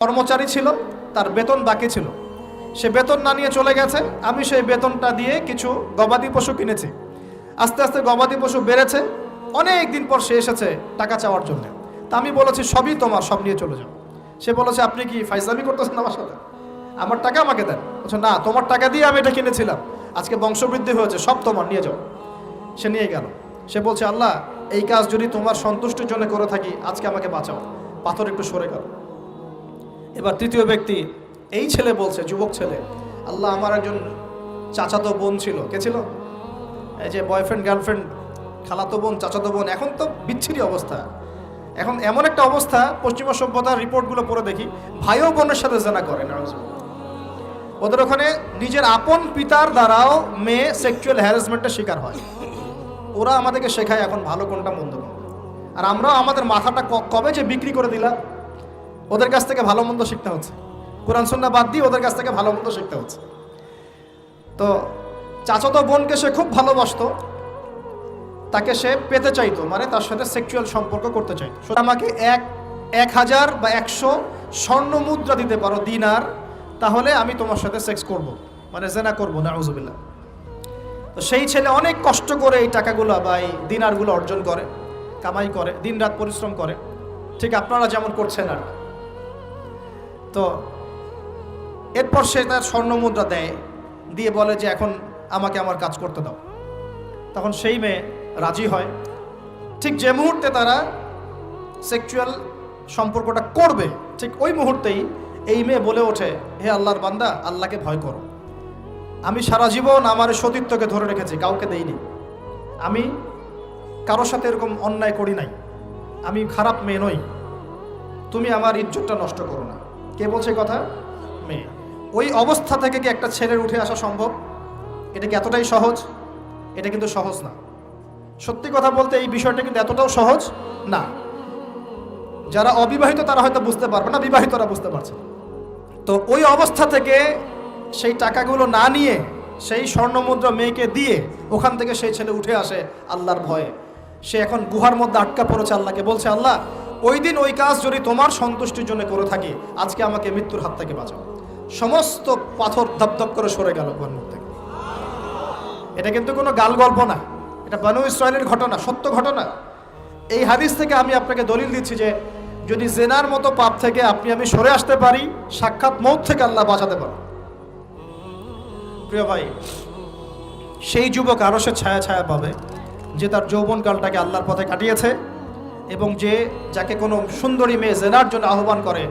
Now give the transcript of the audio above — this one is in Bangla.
কর্মচারী ছিল, তার বেতন বাকি ছিল, সে বেতন না নিয়ে চলে গেছে। আমি সেই বেতনটা দিয়ে কিছু গবাদি পশু কিনেছি। আস্তে আস্তে গবাদি পশু বেড়েছে। অনেক দিন পর সে এসেছে টাকা চাওয়ার জন্য। তা আমি বলেছি সবই তোমার, সব নিয়ে চলে যাও। সে বলেছে আপনি কি ফাইজলামি করতেছেন আমার সাথে? আমার টাকা আমাকে দেন। বলছে না, তোমার টাকা দিয়ে আমি এটা কিনেছিলাম, আজকে বংশবৃদ্ধি হয়েছে, সব তোমার, নিয়ে যাও। সে নিয়ে গেল। সে বলছে আল্লাহ, এই কাজ যদি তোমার সন্তুষ্টির জন্য করে থাকি, আজকে আমাকে বাঁচাও। পাথর একটু সরে গেল। এবার তৃতীয় ব্যক্তি, এই ছেলে বলছে, যুবক ছেলে, আল্লাহ আমার একজন চাচাতো বোন ছিল। কে ছিল? এই যে বয়ফ্রেন্ড গার্লফ্রেন্ড, খালাতো বোন, চাচাতো বোন। এখন তো বিচ্ছিরি অবস্থা। এখন এমন একটা অবস্থা, পশ্চিমা সভ্যতার রিপোর্টগুলো পড়ে দেখি, ভাইও বোনের সাথে জেনা করে। ওদের ওখানে নিজের আপন পিতার দ্বারাও মেয়ে সেক্সুয়াল হ্যারাসমেন্টের শিকার হয়। ওরা আমাদেরকে শেখায় এখন ভালো কোনটা মন্দ কোনটা। আর আমরাও আমাদের মাথাটা কবে যে বিক্রি করে দিলাম, ওদের কাছ থেকে ভালো মন্দ শিখতে হচ্ছে। কোরআন সুন্নাহ বাদ দিয়ে ওদের কাছ থেকে ভালো মন্দ শিখতে হচ্ছে। তো চাচাতো বোনকে সে খুব ভালোবাসতো, তাকে সে পেতে চাইতো, মানে তার সাথে সেক্সুয়াল সম্পর্ক করতে চাইতো। আমাকে 1000 বা 100 স্বর্ণ মুদ্রা দিতে পারো, দিনার, তাহলে আমি তোমার সাথে সেক্স করব, মানে জেনা করবো, নাউজুবিল্লাহ। তো সেই ছেলে অনেক কষ্ট করে এই টাকাগুলো বা এই দিনারগুলো অর্জন করে, কামাই করে, দিনরাত পরিশ্রম করে, ঠিক আপনারা যেমন করছেন আর। তো এরপর সে তার স্বর্ণ মুদ্রা দেয়, দিয়ে বলে যে এখন আমাকে আমার কাজ করতে দাও। তখন সেই মেয়ে রাজি হয়। ঠিক যে মুহূর্তে তারা সেক্সুয়াল সম্পর্কটা করবে, ঠিক ওই মুহূর্তেই এই মেয়ে বলে ওঠে, হে আল্লাহর বান্দা, আল্লাহকে ভয় করো। আমি সারা জীবন আমার সতীত্বকে ধরে রেখেছি, কাউকে দেইনি। আমি কারোর সাথে এরকম অন্যায় করি নাই। আমি খারাপ মেয়ে নই। তুমি আমার ইজ্জতটা নষ্ট করো না। কে বলছে কথা? মেয়ে। ওই অবস্থা থেকে কি একটা ছেলের উঠে আসা সম্ভব? এটা কি এতটাই সহজ? এটা কিন্তু সহজ না। সত্যি কথা বলতে এই বিষয়টা কিন্তু এতটাও সহজ না। যারা অবিবাহিত তারা হয়তো বুঝতে পারবে না, বিবাহিতরা বুঝতে পারছে। তো ওই অবস্থা থেকে সেই টাকাগুলো না নিয়ে সেই স্বর্ণমুদ্রা মেয়েকে দিয়ে ওখান থেকে সেই ছেলে উঠে আসে আল্লাহর ভয়ে। সে এখন গুহার মধ্যে আটকা পড়েছে, আল্লাহকে বলছে, আল্লাহ, ওই দিন ওই কাজ যদি তোমার সন্তুষ্টির জন্য করে থাকি, আজকে আমাকে মৃত্যুর হাত থেকে বাঁচাও। সমস্ত পাথর ধপধপ করে সরে গেল গুহার মুখ থেকে। এটা কিন্তু কোনো গাল গল্প না, এটা বনু ইসরায়েলের ঘটনা, সত্য ঘটনা। এই হাদিস থেকে আমি আপনাকে দলিল দিচ্ছি যে যদি জেনার মতো পাপ থেকে আমি সরে আসতে পারি, সাক্ষাৎ মৌত থেকে আল্লাহ বাঁচাতে পারে। প্রিয় ভাই, সেই যুবক আরশের ছায়া ছায়া পাবে যে তার যৌবনকালটাকে আল্লাহর পথে কাটিয়েছে এবং যাকে কোনো সুন্দরী মেয়ে জেনার জন্য আহ্বান করে।